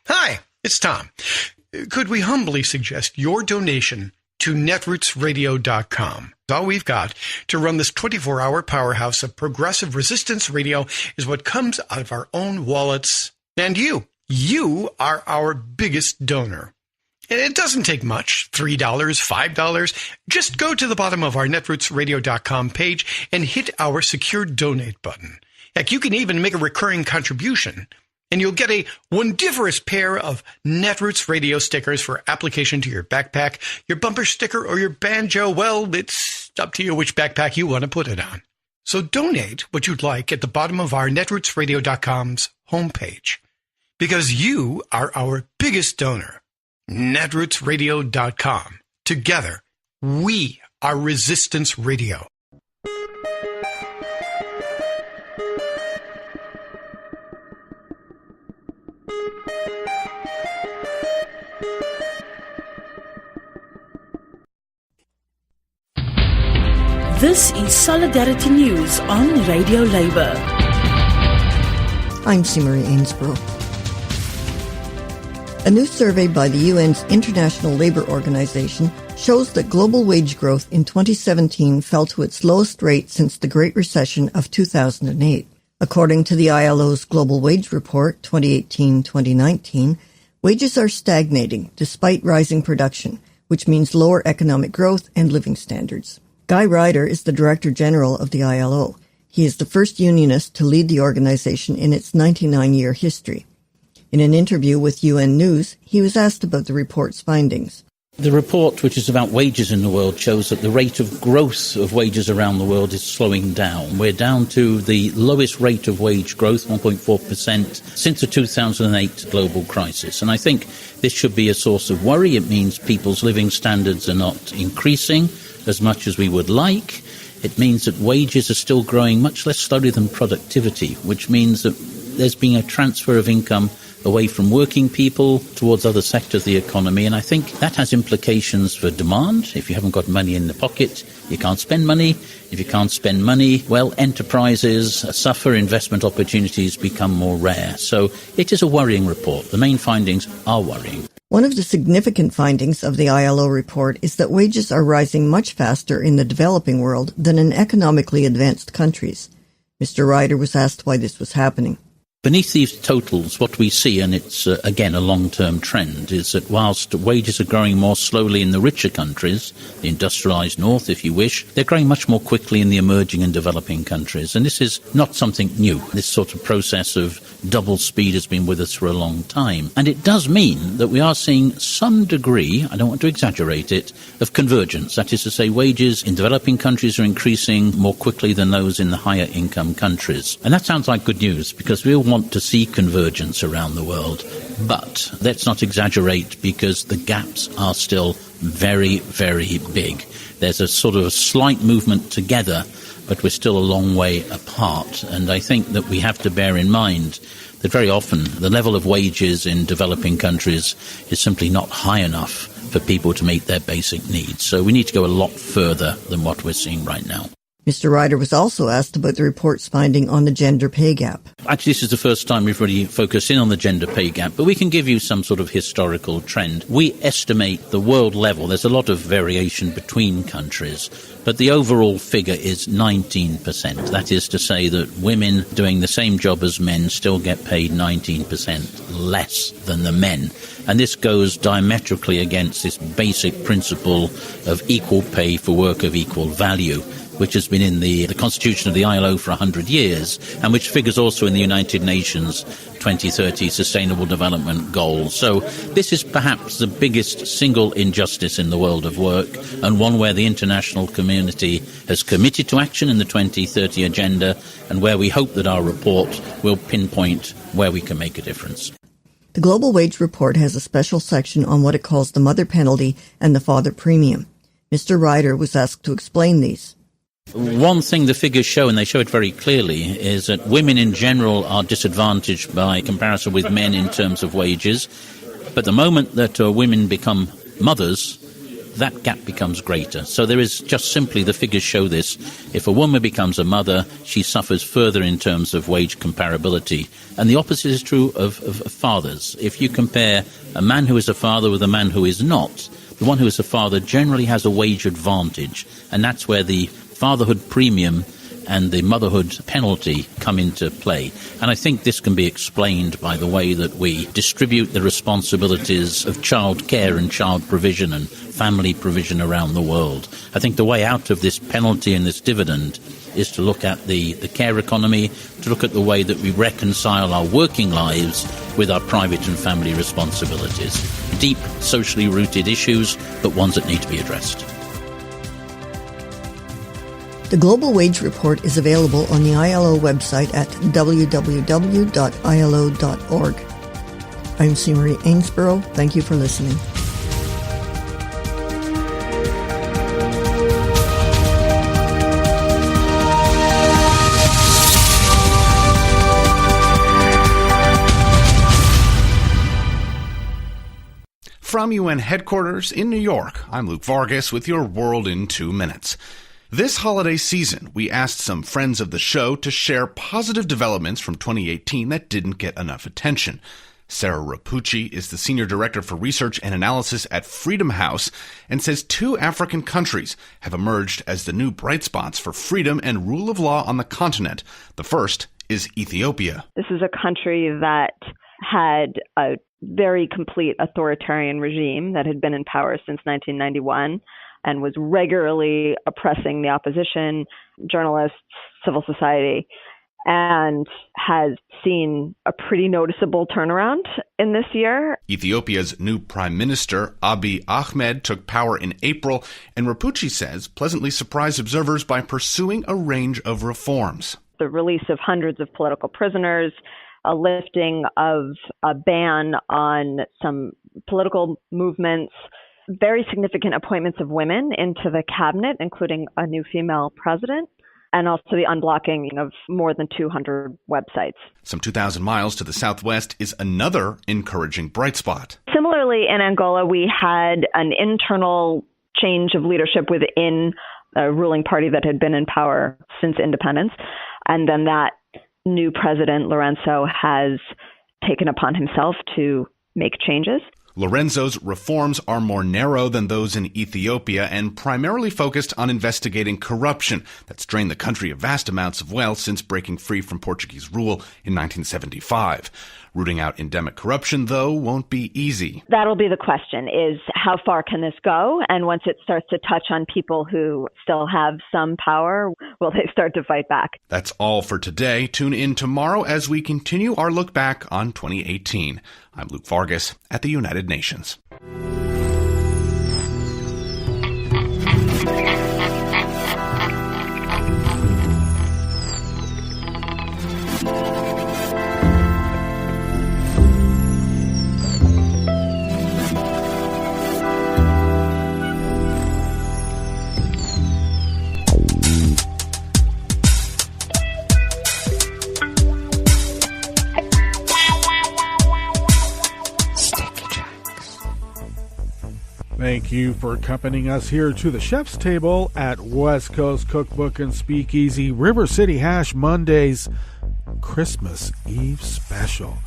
Hi, it's Tom. Could we humbly suggest your donation to netrootsradio.com? All we've got to run this 24-hour powerhouse of progressive resistance radio is what comes out of our own wallets. And you are our biggest donor. And it doesn't take much, $3, $5. Just go to the bottom of our netrootsradio.com page and hit our secure donate button. Heck, you can even make a recurring contribution, and you'll get a wondiferous pair of Netroots radio stickers for application to your backpack, your bumper sticker, or your banjo. Well, it's up to you which backpack you want to put it on. So donate what you'd like at the bottom of our netrootsradio.com's homepage, because you are our biggest donor. netrootsradio.com. Together, we are Resistance Radio. This is Solidarity News on Radio Labour. I'm Simari Ainsborough. A new survey by the UN's International Labour Organization shows that global wage growth in 2017 fell to its lowest rate since the Great Recession of 2008. According to the ILO's Global Wage Report 2018-2019, wages are stagnating despite rising production, which means lower economic growth and living standards. Guy Ryder is the Director General of the ILO. He is the first unionist to lead the organization in its 99-year history. In an interview with UN News, he was asked about the report's findings. The report, which is about wages in the world, shows that the rate of growth of wages around the world is slowing down. We're down to the lowest rate of wage growth, 1.4%, since the 2008 global crisis. And I think this should be a source of worry. It means people's living standards are not increasing as much as we would like. It means that wages are still growing much less slowly than productivity, which means that there's been a transfer of income away from working people towards other sectors of the economy. And I think that has implications for demand. If you haven't got money in the pocket, you can't spend money. If you can't spend money, well, enterprises suffer, investment opportunities become more rare. So it is a worrying report. The main findings are worrying. One of the significant findings of the ILO report is that wages are rising much faster in the developing world than in economically advanced countries. Mr. Ryder was asked why this was happening. Beneath these totals, what we see, and it's, again, a long-term trend, is that whilst wages are growing more slowly in the richer countries, the industrialized north, if you wish, they're growing much more quickly in the emerging and developing countries. And this is not something new. This sort of process of double speed has been with us for a long time. And it does mean that we are seeing some degree, I don't want to exaggerate it, of convergence. That is to say, wages in developing countries are increasing more quickly than those in the higher income countries. And that sounds like good news, because we all want to see convergence around the world. But let's not exaggerate, because the gaps are still very, very big. There's a sort of a slight movement together, but we're still a long way apart. And I think that we have to bear in mind that very often the level of wages in developing countries is simply not high enough for people to meet their basic needs. So we need to go a lot further than what we're seeing right now. Mr. Ryder was also asked about the report's finding on the gender pay gap. Actually, this is the first time we've really focused in on the gender pay gap, but we can give you some sort of historical trend. We estimate the world level. There's a lot of variation between countries, but the overall figure is 19%. That is to say that women doing the same job as men still get paid 19% less than the men. And this goes diametrically against this basic principle of equal pay for work of equal value, which has been in the constitution of the ILO for 100 years, and which figures also in the United Nations 2030 Sustainable Development Goals. So this is perhaps the biggest single injustice in the world of work, and one where the international community has committed to action in the 2030 Agenda, and where we hope that our report will pinpoint where we can make a difference. The Global Wage Report has a special section on what it calls the mother penalty and the father premium. Mr. Ryder was asked to explain these. One thing the figures show, and they show it very clearly, is that women in general are disadvantaged by comparison with men in terms of wages. But the moment that women become mothers, that gap becomes greater. So there is just simply, the figures show this. If a woman becomes a mother, she suffers further in terms of wage comparability. And the opposite is true of fathers. If you compare a man who is a father with a man who is not, the one who is a father generally has a wage advantage. And that's where the fatherhood premium and the motherhood penalty come into play. And I think this can be explained by the way that we distribute the responsibilities of child care and child provision and family provision around the world. I think the way out of this penalty and this dividend is to look at the care economy, to look at the way that we reconcile our working lives with our private and family responsibilities. Deep, socially rooted issues, but ones that need to be addressed. The Global Wage Report is available on the ILO website at www.ilo.org. I'm C. Marie Ainsborough. Thank you for listening. From UN headquarters in New York, I'm Luke Vargas with your World in 2 Minutes. This holiday season, we asked some friends of the show to share positive developments from 2018 that didn't get enough attention. Sarah Rapucci is the Senior Director for Research and Analysis at Freedom House and says 2 African countries have emerged as the new bright spots for freedom and rule of law on the continent. The first is Ethiopia. This is a country that had a very complete authoritarian regime that had been in power since 1991. And was regularly oppressing the opposition, journalists, civil society, and has seen a pretty noticeable turnaround in this year. Ethiopia's new Prime Minister, Abiy Ahmed, took power in April, and Rapucci says pleasantly surprised observers by pursuing a range of reforms. The release of hundreds of political prisoners, a lifting of a ban on some political movements, very significant appointments of women into the cabinet, including a new female president, and also the unblocking of more than 200 websites. Some 2,000 miles to the southwest is another encouraging bright spot. Similarly, in Angola, we had an internal change of leadership within a ruling party that had been in power since independence. And then that new president, Lourenço, has taken upon himself to make changes. Lourenço's reforms are more narrow than those in Ethiopia and primarily focused on investigating corruption that's drained the country of vast amounts of wealth since breaking free from Portuguese rule in 1975. Rooting out endemic corruption, though, won't be easy. That'll be the question, is how far can this go? And once it starts to touch on people who still have some power, will they start to fight back? That's all for today. Tune in tomorrow as we continue our look back on 2018. I'm Luke Vargas at the United Nations. thank you for accompanying us here to the chef's table at West Coast Cookbook and Speakeasy River City Hash Mondays Christmas Eve special.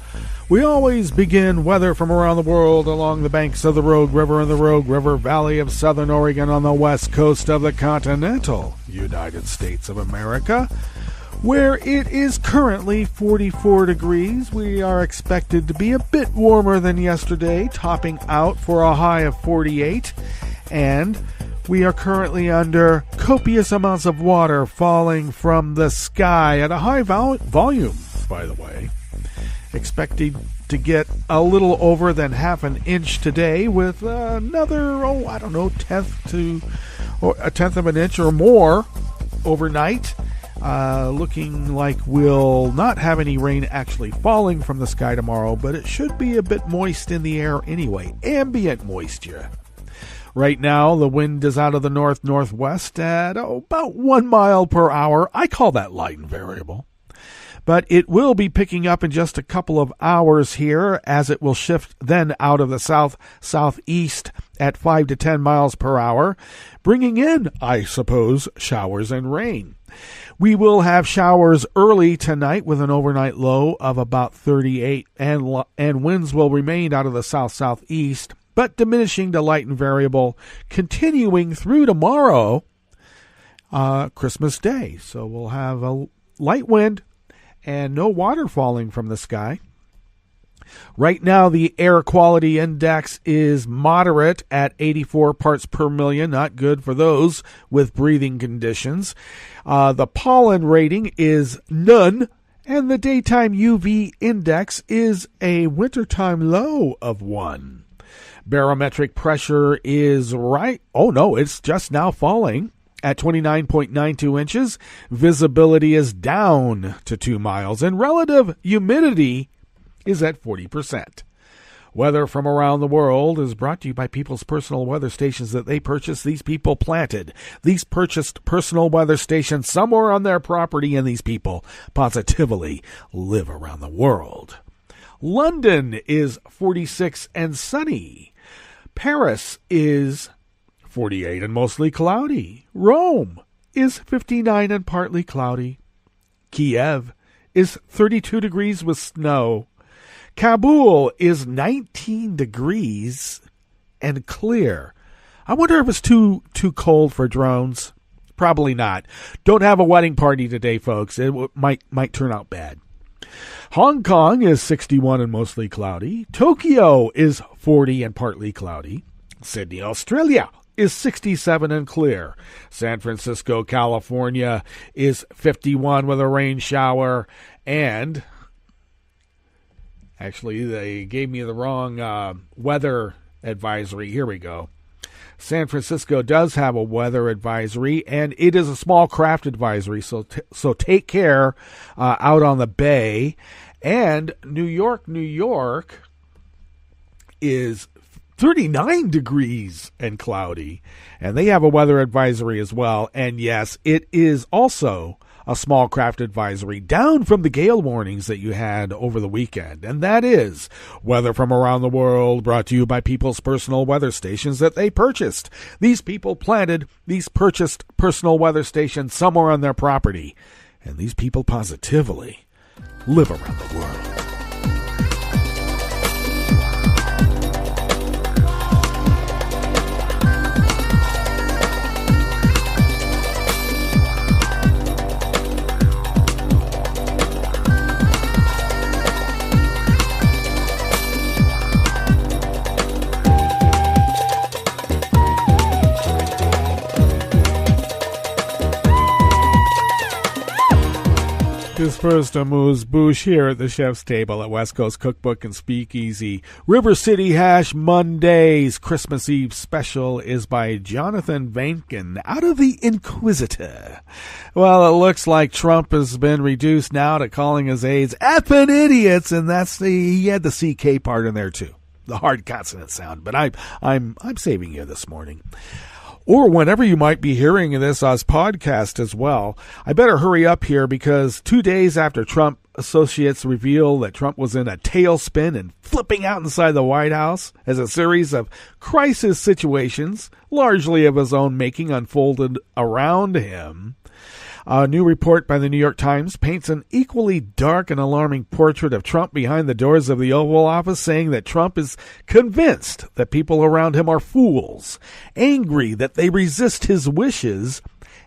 We always begin weather from around the world along the banks of the Rogue River and the Rogue River Valley of Southern Oregon on the west coast of the continental United States of America, where it is currently 44 degrees. We are expected to be a bit warmer than yesterday, topping out for a high of 48, and we are currently under copious amounts of water falling from the sky at a high volume, by the way. Expecting to get a little over than half an inch today, with another, a tenth of an inch or more overnight. Looking like we'll not have any rain actually falling from the sky tomorrow, but it should be a bit moist in the air anyway. Ambient moisture. Right now, the wind is out of the north-northwest at about 1 mile per hour. I call that light and variable. But it will be picking up in just a couple of hours here, as it will shift then out of the south-southeast at 5 to 10 miles per hour, bringing in, I suppose, showers and rain. We will have showers early tonight with an overnight low of about 38, and winds will remain out of the south-southeast, but diminishing to light and variable, continuing through tomorrow, Christmas Day. So we'll have a light wind and no water falling from the sky. Right now, the air quality index is moderate at 84 parts per million. Not good for those with breathing conditions. The pollen rating is none, and the daytime UV index is a wintertime low of 1. Barometric pressure is it's just now falling at 29.92 inches. Visibility is down to 2 miles, and relative humidity is at 40%. Weather from around the world is brought to you by people's personal weather stations that they purchased. These people planted. These purchased personal weather stations somewhere on their property, and these people positively live around the world. London is 46 and sunny. Paris is 48 and mostly cloudy. Rome is 59 and partly cloudy. Kiev is 32 degrees with snow. Kabul is 19 degrees and clear. I wonder if it's too cold for drones. Probably not. Don't have a wedding party today, folks. It might turn out bad. Hong Kong is 61 and mostly cloudy. Tokyo is 40 and partly cloudy. Sydney, Australia is 67 and clear. San Francisco, California is 51 with a rain shower. And actually, they gave me the wrong weather advisory. Here we go. San Francisco does have a weather advisory, and it is a small craft advisory, so take care out on the bay. And New York is 39 degrees and cloudy, and they have a weather advisory as well. And yes, it is also a small craft advisory, down from the gale warnings that you had over the weekend. And that is weather from around the world, brought to you by people's personal weather stations that they purchased. These people planted these purchased personal weather stations somewhere on their property, and these people positively live around the world. His first amuse-bouche here at the chef's table at West Coast Cookbook and Speakeasy. River City Hash Mondays Christmas Eve special is by Jonathan Vankin out of the Inquisitor. Well, it looks like Trump has been reduced now to calling his aides effing idiots, and he had the CK part in there too, the hard consonant sound. But I'm saving you this morning. Or whenever you might be hearing this as podcast as well. I better hurry up here because 2 days after Trump associates reveal that Trump was in a tailspin and flipping out inside the White House as a series of crisis situations, largely of his own making, unfolded around him. A new report by the New York Times paints an equally dark and alarming portrait of Trump behind the doors of the Oval Office, saying that Trump is convinced that people around him are fools, angry that they resist his wishes,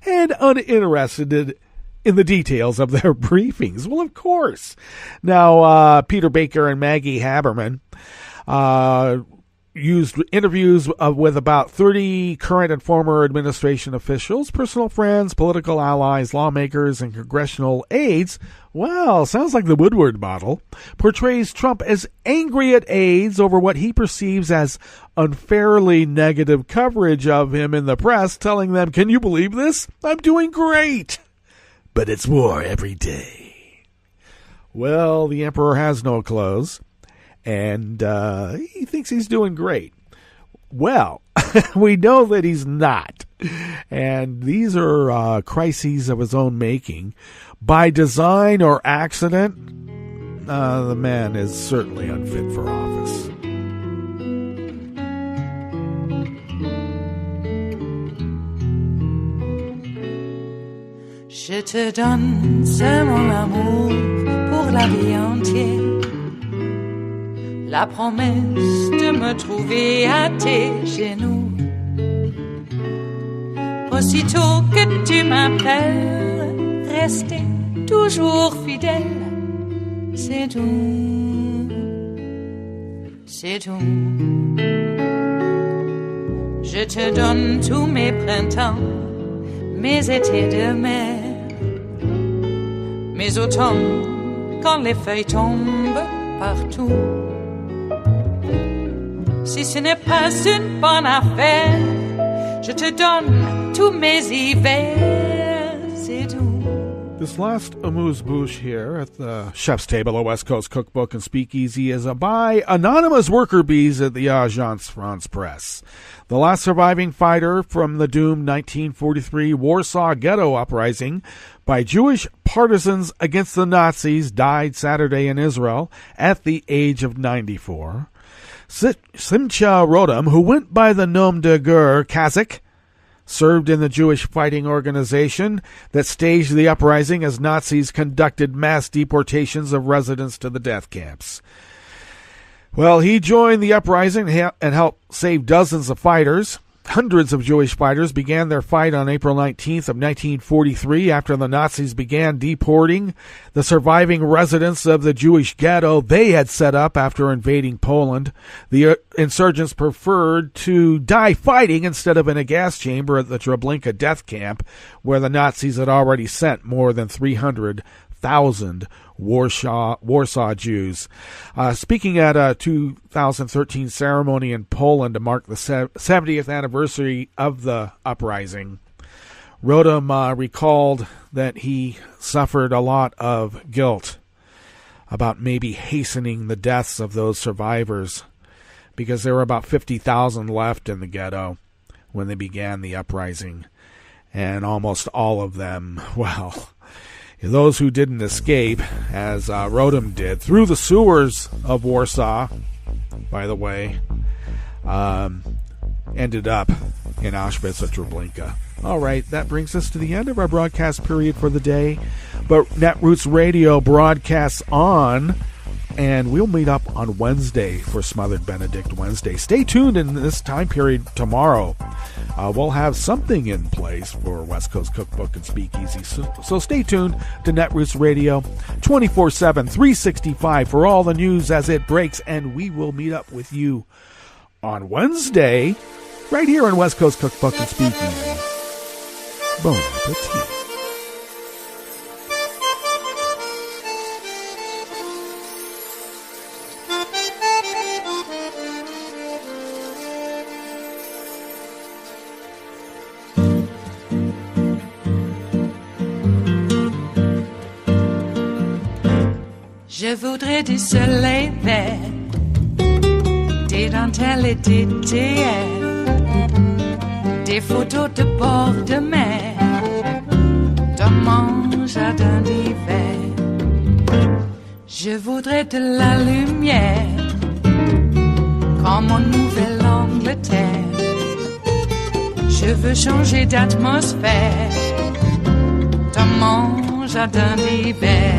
and uninterested in the details of their briefings. Well, of course. Now, Peter Baker and Maggie Haberman used interviews with about 30 current and former administration officials, personal friends, political allies, lawmakers, and congressional aides. Well, sounds like the Woodward model. Portrays Trump as angry at aides over what he perceives as unfairly negative coverage of him in the press, telling them, "Can you believe this? I'm doing great. But it's war every day." Well, the emperor has no clothes, and he thinks he's doing great. Well, we know that he's not. And these are crises of his own making. By design or accident, the man is certainly unfit for office. Je te donne ce mon amour pour la vie entière. La promesse de me trouver à tes genoux. Aussitôt que tu m'appelles, rester toujours fidèle. C'est tout, c'est tout. Je te donne tous mes printemps, mes étés de mer, mes automnes quand les feuilles tombent partout. Si ce n'est pas une bonne affaire, je te donne tous mes hivers, c'est tout. This last amuse-bouche here at the chef's table at West Coast Cookbook and Speakeasy is by anonymous worker bees at the Agence France-Presse. The last surviving fighter from the doomed 1943 Warsaw Ghetto uprising by Jewish partisans against the Nazis died Saturday in Israel at the age of 94. Simcha Rodam, who went by the nom de guerre Kazakh, served in the Jewish fighting organization that staged the uprising as Nazis conducted mass deportations of residents to the death camps. Well, he joined the uprising and helped save dozens of fighters. Hundreds of Jewish fighters began their fight on April 19th of 1943 after the Nazis began deporting the surviving residents of the Jewish ghetto they had set up after invading Poland. The insurgents preferred to die fighting instead of in a gas chamber at the Treblinka death camp, where the Nazis had already sent more than 300,000 Warsaw Jews. Speaking at a 2013 ceremony in Poland to mark the 70th anniversary of the uprising, Rodam recalled that he suffered a lot of guilt about maybe hastening the deaths of those survivors, because there were about 50,000 left in the ghetto when they began the uprising, and almost all of them, well, those who didn't escape, as Rodam did, through the sewers of Warsaw, by the way, ended up in Auschwitz or Treblinka. All right, that brings us to the end of our broadcast period for the day. But Netroots Radio broadcasts on, and we'll meet up on Wednesday for Smothered Benedict Wednesday. Stay tuned in this time period tomorrow. We'll have something in place for West Coast Cookbook and Speakeasy. So stay tuned to Netroots Radio 24/7, 365 for all the news as it breaks. And we will meet up with you on Wednesday right here on West Coast Cookbook and Speakeasy. Bon appetit. Je voudrais du soleil vert, des dentelles et des théâtres, des photos de bord de mer, dans mon jardin d'hiver. Je voudrais de la lumière comme en Nouvelle-Angleterre. Je veux changer d'atmosphère dans mon jardin d'hiver.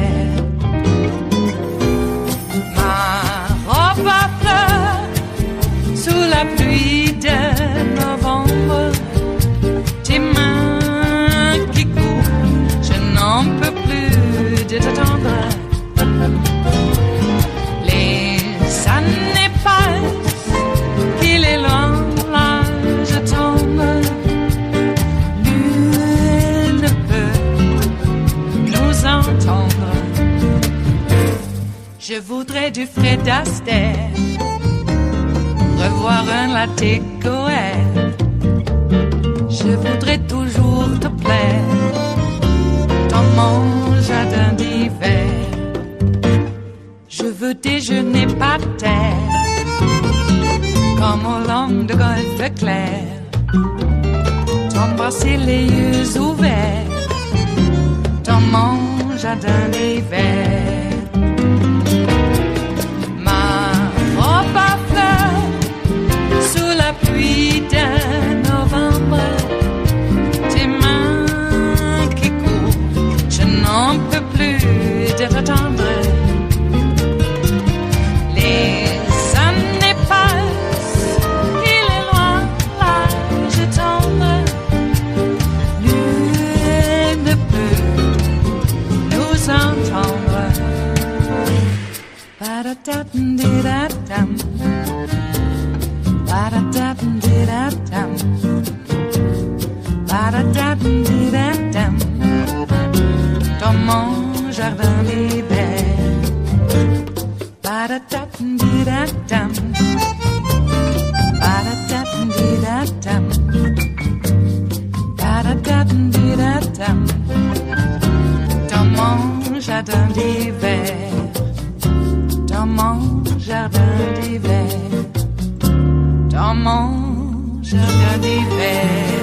Ma robe à fleurs sous la pluie de novembre. Tes mains qui courent, je n'en peux plus de t'attendre. Les années passent, qu'il est loin l'âge tombe. Nul ne peut nous entendre. Je voudrais du Fred Astaire, revoir un latte Goël. Je voudrais toujours te plaire dans mon jardin d'hiver. Je veux déjeuner par terre comme au long de golfe clair. T'embrasser les yeux ouverts dans mon jardin d'hiver. Ma robe à fleurs sous la pluie de novembre. Tes mains qui courent, je n'en peux plus de t'attendre. Les années passent, il est loin l'âge tombe. Nul ne peut nous entendre. Ba-da-da-dum-di-da-dum. Ba-da-da-dum-di-da-dum. Ba-da-da-dum-di-da-dum. Dans mon jardin d'hiver. Ba-da-da-dum-di-da-dum. Ba-da-da-dum-di-da-dum. Ba-da-da-dum-di-da-dum. Dans mon jardin d'hiver. Dans mon jardin d'hiver. Dans mon jardin d'hiver.